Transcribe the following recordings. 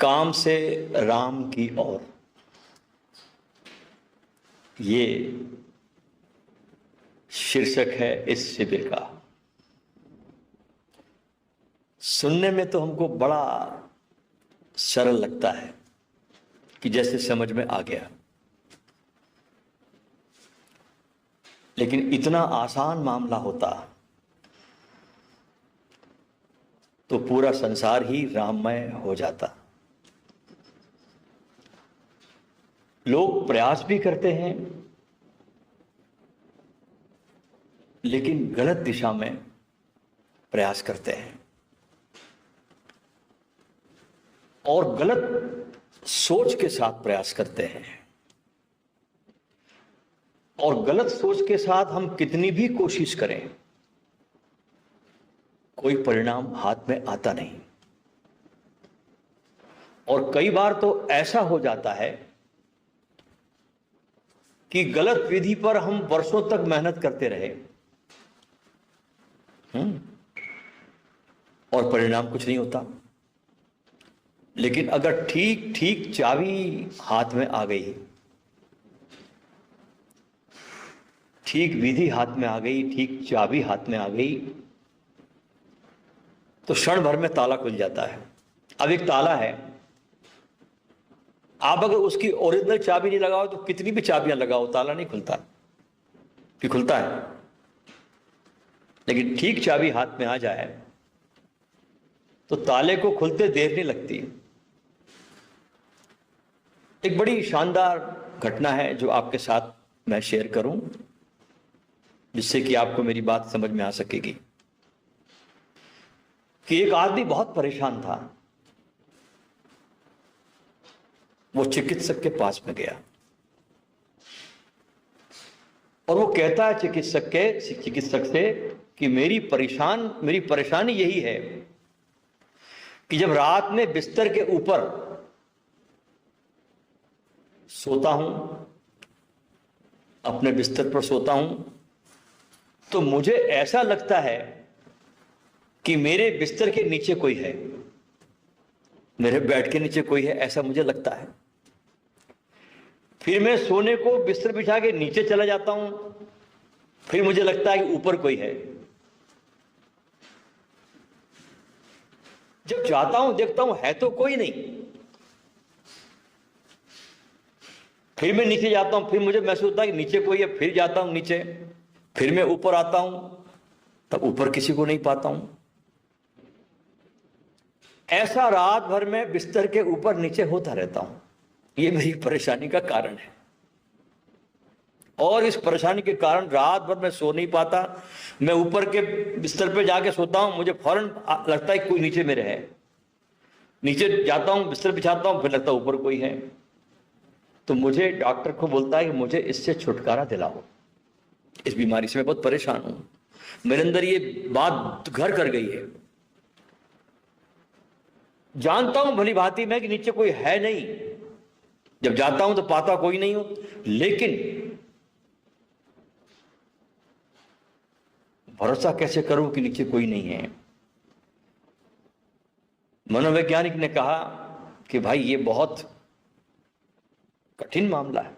काम से राम की ओर, ये शीर्षक है इस शिविर का। सुनने में तो हमको बड़ा सरल लगता है कि जैसे समझ में आ गया, लेकिन इतना आसान मामला होता तो पूरा संसार ही राममय हो जाता। लोग प्रयास भी करते हैं, लेकिन गलत दिशा में प्रयास करते हैं और गलत सोच के साथ प्रयास करते हैं। और गलत सोच के साथ हम कितनी भी कोशिश करें, कोई परिणाम हाथ में आता नहीं। और कई बार तो ऐसा हो जाता है कि गलत विधि पर हम वर्षों तक मेहनत करते रहे और परिणाम कुछ नहीं होता। लेकिन अगर ठीक ठीक चाबी हाथ में आ गई, ठीक विधि हाथ में आ गई, ठीक चाबी हाथ में आ गई, तो क्षण भर में ताला खुल जाता है। अब एक ताला है, आप अगर उसकी ओरिजिनल चाबी नहीं लगाओ तो कितनी भी चाबियां लगाओ ताला नहीं खुलता। कि खुलता है, लेकिन ठीक चाबी हाथ में आ जाए तो ताले को खुलते देर नहीं लगती। एक बड़ी शानदार घटना है जो आपके साथ मैं शेयर करूं, जिससे कि आपको मेरी बात समझ में आ सकेगी। कि एक आदमी बहुत परेशान था, वो चिकित्सक के पास में गया और वो कहता है चिकित्सक से कि मेरी परेशानी यही है कि जब रात में बिस्तर के ऊपर सोता हूं, अपने बिस्तर पर सोता हूं, तो मुझे ऐसा लगता है कि मेरे बिस्तर के नीचे कोई है, मेरे बेड के नीचे कोई है, ऐसा मुझे लगता है। फिर मैं सोने को बिस्तर बिछा के नीचे चला जाता हूं, फिर मुझे लगता है कि ऊपर कोई है। जब जाता हूं देखता हूं है तो कोई नहीं, फिर मैं नीचे जाता हूं, फिर मुझे महसूस होता है कि नीचे कोई है, फिर जाता हूं नीचे, फिर मैं ऊपर आता हूं, तब ऊपर किसी को नहीं पाता हूं। ऐसा रात भर में बिस्तर के ऊपर नीचे होता रहता हूं। ये मेरी परेशानी का कारण है और इस परेशानी के कारण रात भर मैं सो नहीं पाता। मैं ऊपर के बिस्तर पे जाके सोता हूं, मुझे फौरन लगता है कोई नीचे मेरे है। नीचे जाता हूं, बिस्तर बिछाता हूं, फिर लगता है ऊपर कोई है। तो मुझे डॉक्टर को बोलता है कि मुझे इससे छुटकारा दिलाओ, इस बीमारी से मैं बहुत परेशान हूं, मेरे अंदर ये बात घर कर गई है। जानता हूं भली भांति मैं कि नीचे कोई है नहीं, जब जाता हूं तो पाता कोई नहीं हो, लेकिन भरोसा कैसे करूं कि नीचे कोई नहीं है। मनोवैज्ञानिक ने कहा कि भाई ये बहुत कठिन मामला है,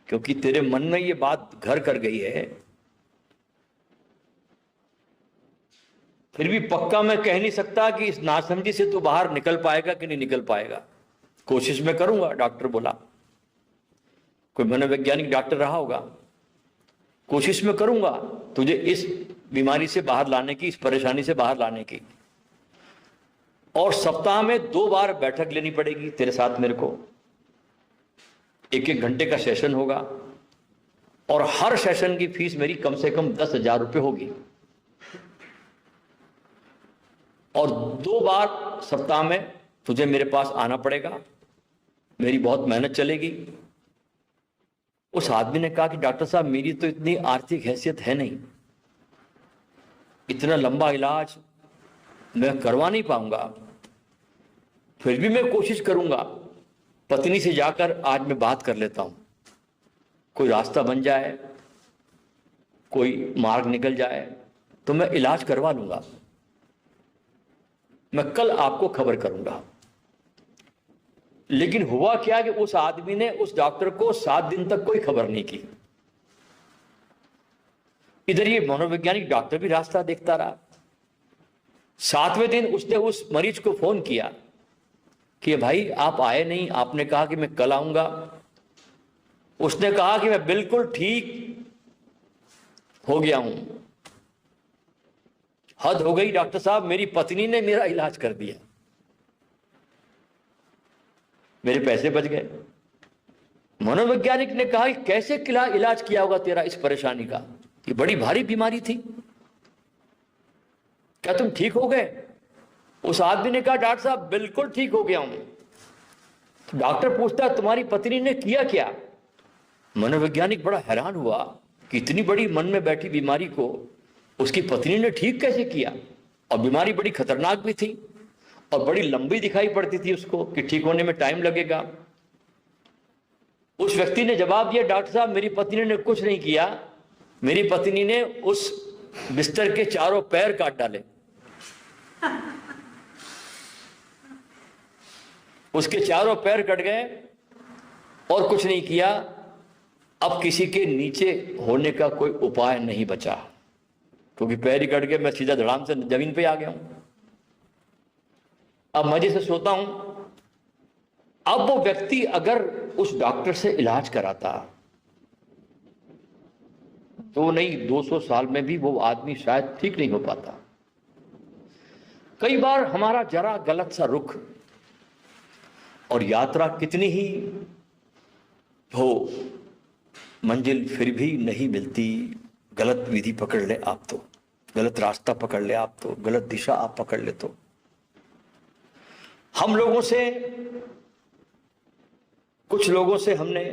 क्योंकि तेरे मन में ये बात घर कर गई है। फिर भी पक्का मैं कह नहीं सकता कि इस नासमझी से तू बाहर निकल पाएगा कि नहीं निकल पाएगा। कोशिश में करूंगा, डॉक्टर बोला। कोई मनोवैज्ञानिक डॉक्टर रहा होगा। कोशिश में करूंगा तुझे इस बीमारी से बाहर लाने की, इस परेशानी से बाहर लाने की। और सप्ताह में 2 बार बैठक लेनी पड़ेगी तेरे साथ मेरे को। 1-1 घंटे का सेशन होगा और हर सेशन की फीस मेरी कम से कम 10,000 रुपये होगी। और 2 बार सप्ताह में तुझे मेरे पास आना पड़ेगा, मेरी बहुत मेहनत चलेगी। उस आदमी ने कहा कि डॉक्टर साहब मेरी तो इतनी आर्थिक हैसियत है नहीं, इतना लंबा इलाज मैं करवा नहीं पाऊंगा, फिर भी मैं कोशिश करूंगा। पत्नी से जाकर आज मैं बात कर लेता हूं, कोई रास्ता बन जाए, कोई मार्ग निकल जाए तो मैं इलाज करवा लूंगा। मैं कल आपको खबर करूंगा। लेकिन हुआ क्या कि उस आदमी ने उस डॉक्टर को 7 दिन तक कोई खबर नहीं की। इधर ये मनोवैज्ञानिक डॉक्टर भी रास्ता देखता रहा। 7वें दिन उसने उस मरीज को फोन किया कि भाई आप आए नहीं, आपने कहा कि मैं कल आऊंगा। उसने कहा कि मैं बिल्कुल ठीक हो गया हूं। हद हो गई डॉक्टर साहब, मेरी पत्नी ने मेरा इलाज कर दिया, मेरे पैसे बच गए। मनोवैज्ञानिक ने कहा कि कैसे इलाज किया होगा तेरा इस परेशानी का, ये बड़ी भारी बीमारी थी, क्या तुम ठीक हो गए? उस आदमी ने कहा डॉक्टर साहब बिल्कुल ठीक हो गया हूं। तो डॉक्टर पूछता तुम्हारी पत्नी ने किया क्या? मनोवैज्ञानिक बड़ा हैरान हुआ कि इतनी बड़ी मन में बैठी बीमारी को उसकी पत्नी ने ठीक कैसे किया, और बीमारी बड़ी खतरनाक भी थी और बड़ी लंबी दिखाई पड़ती थी उसको कि ठीक होने में टाइम लगेगा। उस व्यक्ति ने जवाब दिया डॉक्टर साहब मेरी पत्नी ने कुछ नहीं किया, मेरी पत्नी ने उस बिस्तर के चारों पैर काट डाले, उसके चारों पैर कट गए और कुछ नहीं किया। अब किसी के नीचे होने का कोई उपाय नहीं बचा, क्योंकि पैर ही कट गए, मैं सीधा धड़ाम से जमीन पे आ गया हूं। अब मजे से सोता हूं। अब वो व्यक्ति अगर उस डॉक्टर से इलाज कराता तो नहीं 200 साल में भी वो आदमी शायद ठीक नहीं हो पाता। कई बार हमारा जरा गलत सा रुख, और यात्रा कितनी ही हो मंजिल फिर भी नहीं मिलती। गलत विधि पकड़ ले आप तो, गलत रास्ता पकड़ ले आप तो, गलत दिशा आप पकड़ ले तो। हम लोगों से, कुछ लोगों से हमने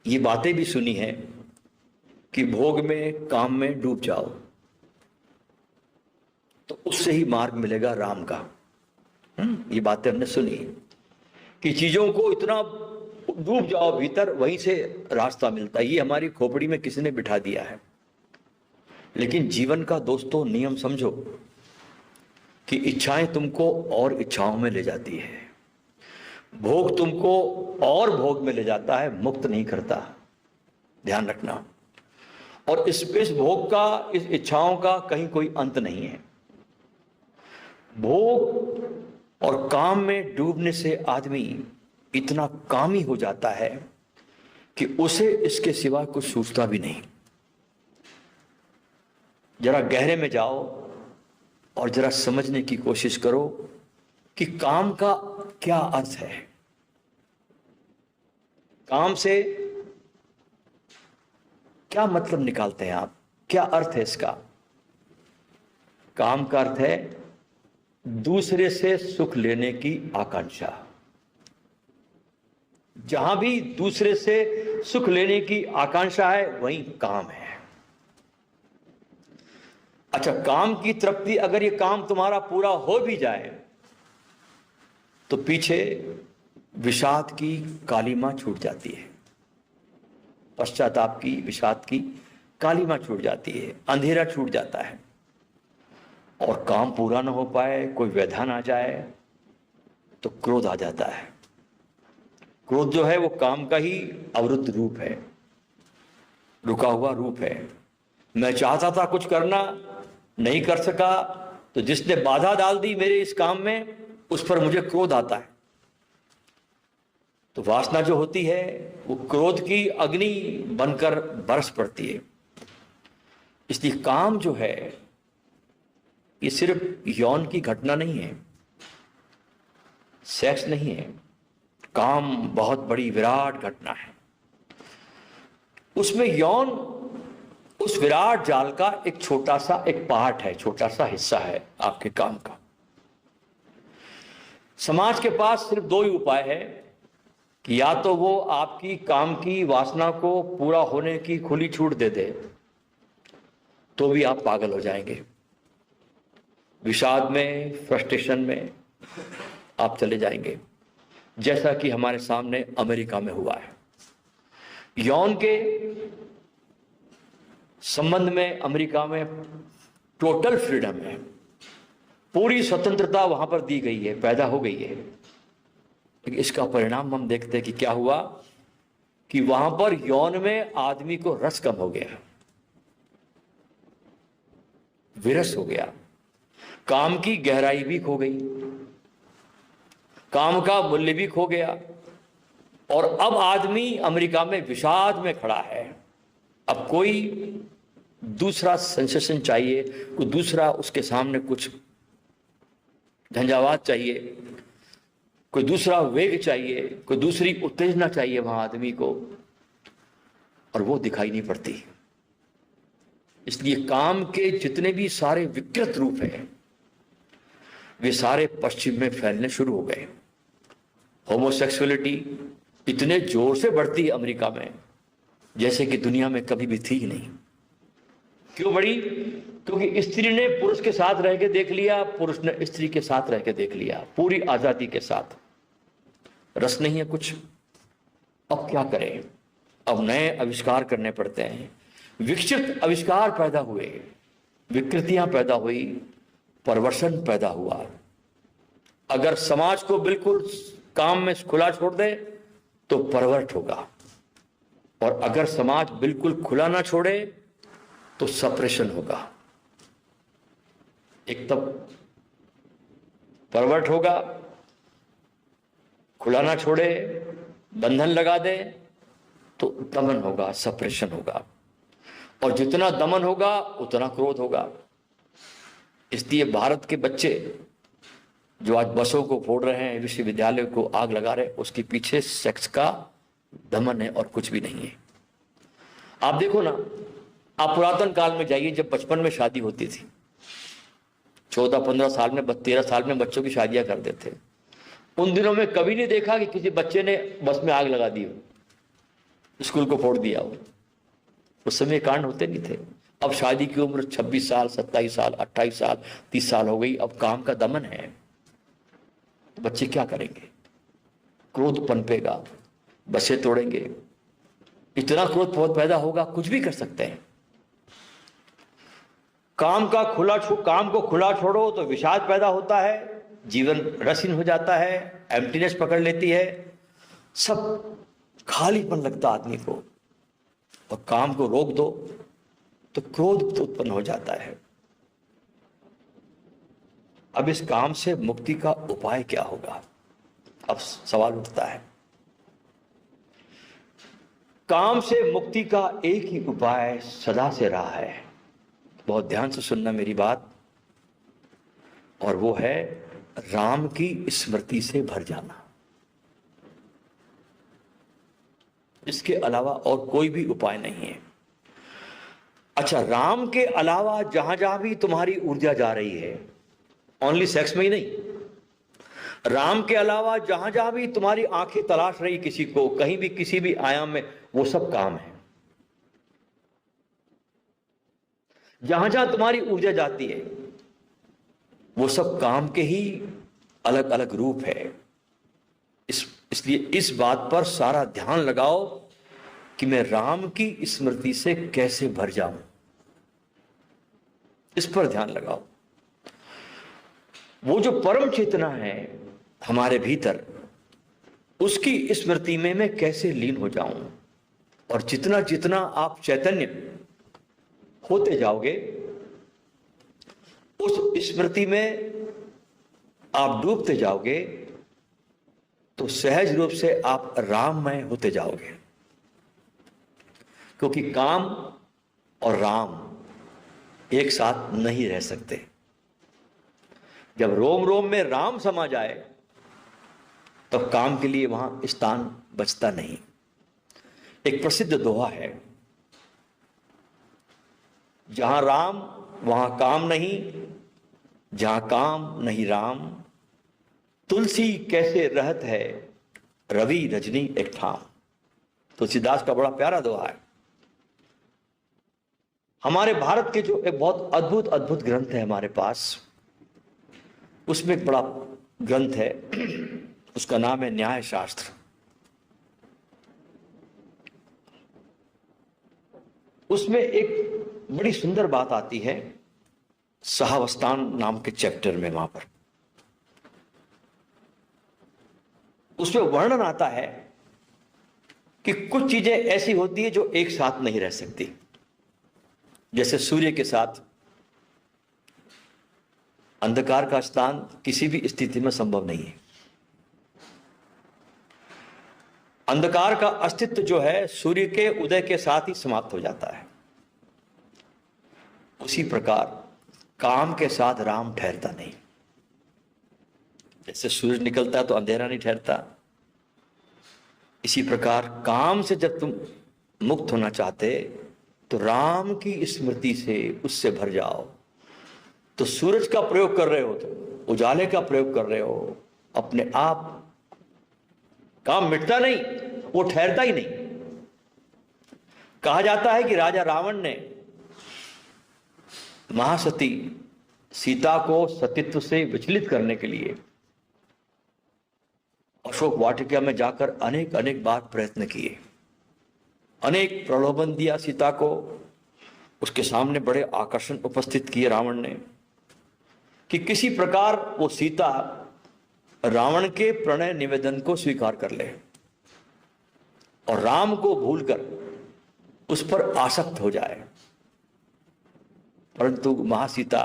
ये बातें भी सुनी हैं कि भोग में काम में डूब जाओ तो उससे ही मार्ग मिलेगा राम का। ये बातें हमने सुनी कि चीजों को इतना डूब जाओ भीतर, वहीं से रास्ता मिलता है। ये हमारी खोपड़ी में किसी ने बिठा दिया है। लेकिन जीवन का दोस्तों नियम समझो कि इच्छाएं तुमको और इच्छाओं में ले जाती है, भोग तुमको और भोग में ले जाता है, मुक्त नहीं करता। ध्यान रखना। और इस भोग का, इस इच्छाओं का कहीं कोई अंत नहीं है। भोग और काम में डूबने से आदमी इतना कामी हो जाता है कि उसे इसके सिवा कुछ सूझता भी नहीं। जरा गहरे में जाओ और जरा समझने की कोशिश करो कि काम का क्या अर्थ है। काम से क्या मतलब निकालते हैं आप, क्या अर्थ है इसका? काम का अर्थ है दूसरे से सुख लेने की आकांक्षा। जहां भी दूसरे से सुख लेने की आकांक्षा है वहीं काम है। अच्छा, काम की तृप्ति, अगर ये काम तुम्हारा पूरा हो भी जाए तो पीछे विषाद की कालीमा छूट जाती है, पश्चाताप की, विषाद की कालीमा छूट जाती है, अंधेरा छूट जाता है। और काम पूरा ना हो पाए, कोई व्यवधान आ जाए तो क्रोध आ जाता है। क्रोध जो है वो काम का ही अवरुद्ध रूप है, रुका हुआ रूप है। मैं चाहता था कुछ करना, नहीं कर सका, तो जिसने बाधा डाल दी मेरे इस काम में उस पर मुझे क्रोध आता है। तो वासना जो होती है वो क्रोध की अग्नि बनकर बरस पड़ती है। इसलिए काम जो है ये सिर्फ यौन की घटना नहीं है, सेक्स नहीं है। काम बहुत बड़ी विराट घटना है। उसमें यौन उस विराट जाल का एक छोटा सा एक पार्ट है, छोटा सा हिस्सा है आपके काम का। समाज के पास सिर्फ दो ही उपाय है कि या तो वो आपकी काम की वासना को पूरा होने की खुली छूट दे दे, तो भी आप पागल हो जाएंगे, विषाद में, फ्रस्ट्रेशन में आप चले जाएंगे, जैसा कि हमारे सामने अमेरिका में हुआ है। यौन के संबंध में अमेरिका में टोटल फ्रीडम है, पूरी स्वतंत्रता वहां पर दी गई है, पैदा हो गई है। लेकिन इसका परिणाम हम देखते हैं कि क्या हुआ कि वहां पर यौन में आदमी को रस कम हो गया, विरस हो गया, काम की गहराई भी खो गई, काम का मूल्य भी खो गया। और अब आदमी अमेरिका में विषाद में खड़ा है। अब कोई दूसरा सेंसेशन चाहिए, कोई दूसरा उसके सामने कुछ झंझावात चाहिए, कोई दूसरा वेग चाहिए, कोई दूसरी उत्तेजना चाहिए वहां आदमी को, और वो दिखाई नहीं पड़ती। इसलिए काम के जितने भी सारे विकृत रूप हैं वे सारे पश्चिम में फैलने शुरू हो गए। होमोसेक्सुअलिटी इतने जोर से बढ़ती है अमेरिका में जैसे कि दुनिया में कभी भी थी ही नहीं। क्यों बढ़ी? क्योंकि स्त्री ने पुरुष के साथ रह के देख लिया, पुरुष ने स्त्री के साथ रह के देख लिया, पूरी आजादी के साथ। रस नहीं है कुछ। अब क्या करें? अब नए आविष्कार करने पड़ते हैं। विकसित आविष्कार पैदा हुए, विकृतियां पैदा हुई, परवर्षण पैदा हुआ। अगर समाज को बिल्कुल काम में खुला छोड़ दे तो परवर्ट होगा, और अगर समाज बिल्कुल खुला ना छोड़े तो सप्रेशन होगा। एक तब परवर्ट होगा, खुला ना छोड़े, बंधन लगा दे तो दमन होगा, सप्रेशन होगा, और जितना दमन होगा उतना क्रोध होगा। इसलिए भारत के बच्चे जो आज बसों को फोड़ रहे हैं, विश्वविद्यालय को आग लगा रहे हैं, उसके पीछे सेक्स का दमन है और कुछ भी नहीं है। आप देखो ना, आप पुरातन काल में जाइए, जब बचपन में शादी होती थी, 14-15 साल में, 13 साल में बच्चों की शादियां कर देते। उन दिनों में कभी नहीं देखा कि किसी बच्चे ने बस में आग लगा दी हो, स्कूल को फोड़ दिया हो। उस समय कांड होते नहीं थे। अब शादी की उम्र 26 साल, 27 साल, 28 साल, 30 साल हो गई। अब काम का दमन है, तो बच्चे क्या करेंगे? क्रोध पनपेगा, बसें तोड़ेंगे, इतना क्रोध बहुत पैदा होगा, कुछ भी कर सकते हैं। काम को खुला छोड़ो तो विषाद पैदा होता है, जीवन रसहीन हो जाता है, एम्प्टीनेस पकड़ लेती है, सब खालीपन लगता आदमी को। और काम को रोक दो तो क्रोध उत्पन्न हो जाता है। अब इस काम से मुक्ति का उपाय क्या होगा? अब सवाल उठता है। काम से मुक्ति का एक ही उपाय सदा से रहा है, बहुत ध्यान से सुनना मेरी बात, और वो है राम की स्मृति से भर जाना। इसके अलावा और कोई भी उपाय नहीं है। अच्छा, राम के अलावा जहां जहां भी तुम्हारी ऊर्जा जा रही है, ओनली सेक्स में ही नहीं, राम के अलावा जहां जहां भी तुम्हारी आंखें तलाश रही किसी को, कहीं भी किसी भी आयाम में, वो सब काम है। जहां जहां तुम्हारी ऊर्जा जाती है वो सब काम के ही अलग अलग रूप है। इसलिए इस बात पर सारा ध्यान लगाओ कि मैं राम की स्मृति से कैसे भर जाऊं, इस पर ध्यान लगाओ। वो जो परम चेतना है हमारे भीतर, उसकी स्मृति में मैं कैसे लीन हो जाऊं। और जितना जितना आप चैतन्य होते जाओगे, उस स्मृति में आप डूबते जाओगे, तो सहज रूप से आप राममय होते जाओगे। क्योंकि काम और राम एक साथ नहीं रह सकते। जब रोम रोम में राम समा जाए तब काम के लिए वहां स्थान बचता नहीं। एक प्रसिद्ध दोहा है, जहां राम वहां काम नहीं, जहां काम नहीं राम, तुलसी कैसे रहत है रवि रजनी एक ठाम। तुलसीदास का बड़ा प्यारा दोहा है। हमारे भारत के जो एक बहुत अद्भुत अद्भुत ग्रंथ है हमारे पास, उसमें एक बड़ा ग्रंथ है, उसका नाम है न्याय शास्त्र। उसमें एक बड़ी सुंदर बात आती है, सहावस्थान नाम के चैप्टर में। वहां पर उसमें वर्णन आता है कि कुछ चीजें ऐसी होती है जो एक साथ नहीं रह सकती। जैसे सूर्य के साथ अंधकार का स्थान किसी भी स्थिति में संभव नहीं है। अंधकार का अस्तित्व जो है सूर्य के उदय के साथ ही समाप्त हो जाता है। उसी प्रकार काम के साथ राम ठहरता नहीं। जैसे सूरज निकलता है तो अंधेरा नहीं ठहरता, इसी प्रकार काम से जब तुम मुक्त होना चाहते तो राम की स्मृति से उससे भर जाओ। तो सूरज का प्रयोग कर रहे हो, तो उजाले का प्रयोग कर रहे हो, अपने आप काम मिटता नहीं, वो ठहरता ही नहीं। कहा जाता है कि राजा रावण ने महासती सीता को सतीत्व से विचलित करने के लिए अशोक वाटिका में जाकर अनेक अनेक बार प्रयत्न किए, अनेक प्रलोभन दिया सीता को, उसके सामने बड़े आकर्षण उपस्थित किए रावण ने कि किसी प्रकार वो सीता रावण के प्रणय निवेदन को स्वीकार कर ले और राम को भूलकर उस पर आसक्त हो जाए। परंतु महासीता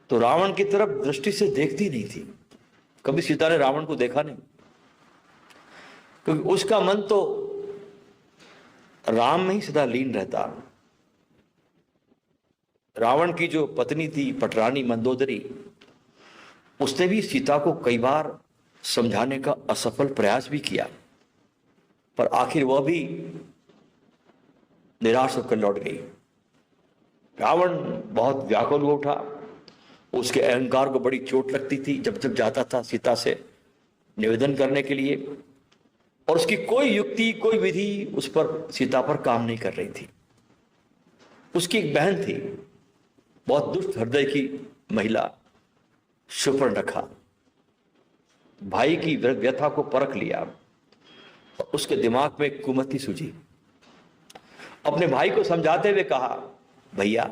तो रावण की तरफ दृष्टि से देखती नहीं थी। कभी सीता ने रावण को देखा नहीं, क्योंकि उसका मन तो राम में ही सदा लीन रहता। रावण की जो पत्नी थी पटरानी मंदोदरी, उसने भी सीता को कई बार समझाने का असफल प्रयास भी किया, पर आखिर वह भी निराश होकर लौट गई। रावण बहुत व्याकुल हो उठा, उसके अहंकार को बड़ी चोट लगती थी जब जब जाता था सीता से निवेदन करने के लिए, और उसकी कोई युक्ति कोई विधि उस पर सीता पर काम नहीं कर रही थी। उसकी एक बहन थी, बहुत दुष्ट हृदय की महिला शूर्पणखा, भाई की व्यथा को परख लिया और उसके दिमाग में एक कुमति सूझी। अपने भाई को समझाते हुए कहा, भैया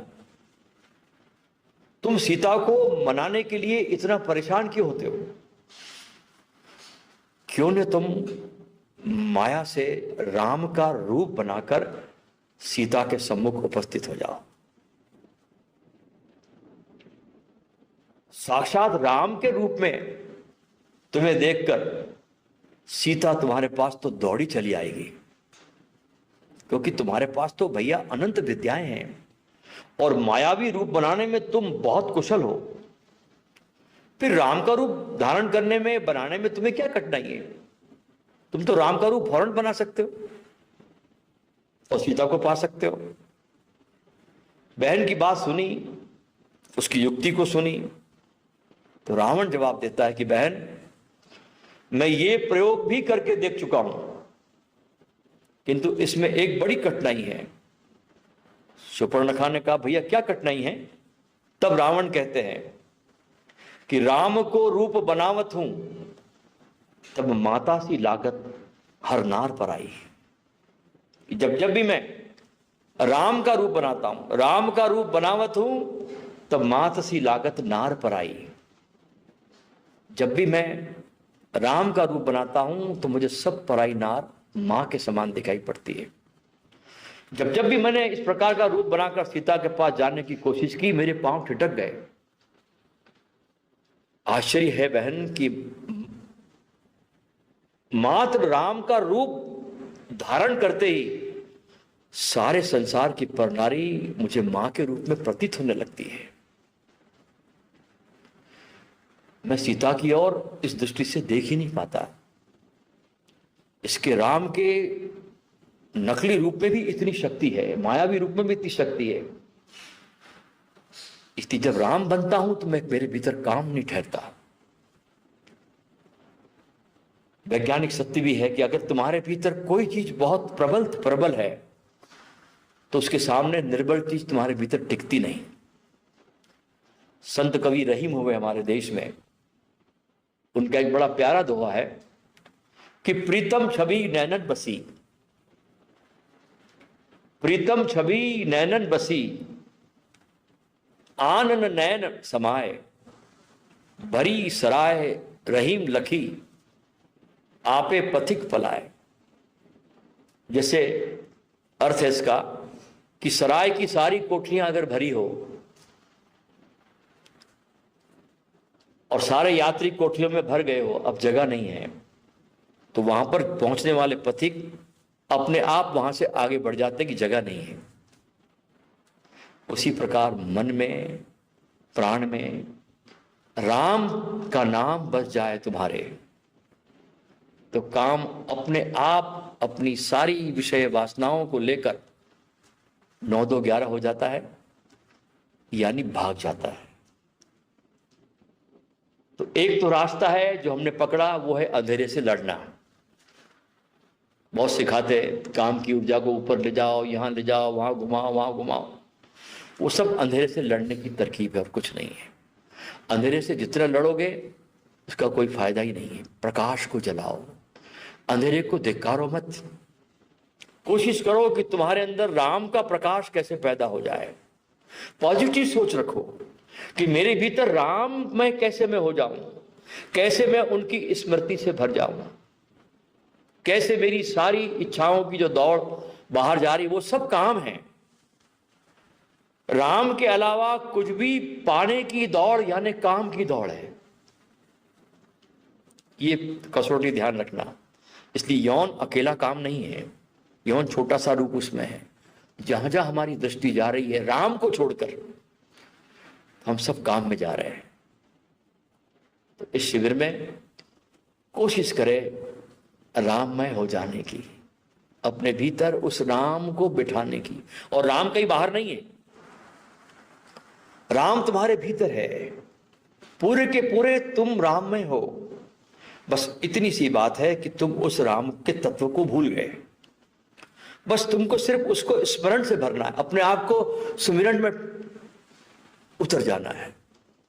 तुम सीता को मनाने के लिए इतना परेशान क्यों होते हो? क्यों न तुम माया से राम का रूप बनाकर सीता के सम्मुख उपस्थित हो जाओ। साक्षात राम के रूप में तुम्हें देखकर सीता तुम्हारे पास तो दौड़ी चली आएगी, क्योंकि तुम्हारे पास तो भैया अनंत विद्याएं हैं और मायावी रूप बनाने में तुम बहुत कुशल हो। फिर राम का रूप धारण करने में बनाने में तुम्हें क्या कठिनाई है? तुम तो राम का रूप फौरन बना सकते हो और सीता को पा सकते हो। बहन की बात सुनी, उसकी युक्ति को सुनी, तो रावण जवाब देता है कि बहन, मैं ये प्रयोग भी करके देख चुका हूं, किंतु इसमें एक बड़ी कठिनाई है। शूर्पणखा ने कहा, भैया क्या कठिनाई है? तब रावण कहते हैं कि राम को रूप बनावत हूं, तब माता सी लागत हर नार पर आई। जब जब भी मैं राम का रूप बनाता हूं, राम का रूप बनावत हूं, तब मात सी लागत नार पर आई। जब भी मैं राम का रूप बनाता हूं तो मुझे सब पराई नार मां के समान दिखाई पड़ती है। जब जब भी मैंने इस प्रकार का रूप बनाकर सीता के पास जाने की कोशिश की, मेरे पांव ठिठक गए। आश्चर्य है बहन कि मात्र राम का रूप धारण करते ही सारे संसार की परनारी मुझे मां के रूप में प्रतीत होने लगती है। मैं सीता की ओर इस दृष्टि से देख ही नहीं पाता। इसके राम के नकली रूप में भी इतनी शक्ति है, मायावी रूप में भी इतनी शक्ति है। इसलिए जब राम बनता हूं तो मेरे भीतर काम नहीं ठहरता। वैज्ञानिक सत्य भी है कि अगर तुम्हारे भीतर कोई चीज बहुत प्रबल है तो उसके सामने निर्बल चीज तुम्हारे भीतर टिकती नहीं। संत कवि रहीम हुए हमारे देश में, उनका एक बड़ा प्यारा दोहा है कि प्रीतम छवि नैनन बसी, प्रीतम छवि नैनन बसी, आनन नैन समाए, भरी सराय रहीम लखी, आपे पथिक पलाए। जैसे अर्थ है इसका कि सराय की सारी कोठरियां अगर भरी हो और सारे यात्री कोठरियों में भर गए हो, अब जगह नहीं है, तो वहां पर पहुंचने वाले पथिक अपने आप वहां से आगे बढ़ जाते कि जगह नहीं है। उसी प्रकार मन में, प्राण में राम का नाम बस जाए तुम्हारे, तो काम अपने आप अपनी सारी विषय वासनाओं को लेकर 9-2-11 हो जाता है, यानी भाग जाता है। तो एक तो रास्ता है जो हमने पकड़ा, वो है अंधेरे से लड़ना। बहुत सिखाते काम की ऊर्जा को ऊपर ले जाओ, यहां ले जाओ, वहां घुमाओ, वहां घुमाओ। वो सब अंधेरे से लड़ने की तरकीब है और कुछ नहीं है। अंधेरे से जितना लड़ोगे उसका कोई फायदा ही नहीं है। प्रकाश को जलाओ, अंधेरे को धिक्कारो मत। कोशिश करो कि तुम्हारे अंदर राम का प्रकाश कैसे पैदा हो जाए। पॉजिटिव सोच रखो कि मेरे भीतर राम मैं कैसे मैं हो जाऊं, कैसे मैं उनकी स्मृति से भर जाऊं, कैसे मेरी सारी इच्छाओं की जो दौड़ बाहर जा रही, वो सब काम है। राम के अलावा कुछ भी पाने की दौड़ यानी काम की दौड़ है। ये कसौटी ध्यान रखना। इसलिए यौन अकेला काम नहीं है, यौन छोटा सा रूप उसमें है। जहां जहां हमारी दृष्टि जा रही है राम को छोड़कर, हम सब काम में जा रहे हैं। तो इस शिविर में कोशिश करें राममय हो जाने की, अपने भीतर उस राम को बिठाने की। और राम कहीं बाहर नहीं है, राम तुम्हारे भीतर है। पूरे के पूरे तुम राममय हो। बस इतनी सी बात है कि तुम उस राम के तत्व को भूल गए। बस तुमको सिर्फ उसको स्मरण से भरना है, अपने आप को सुमिरन में उतर जाना है।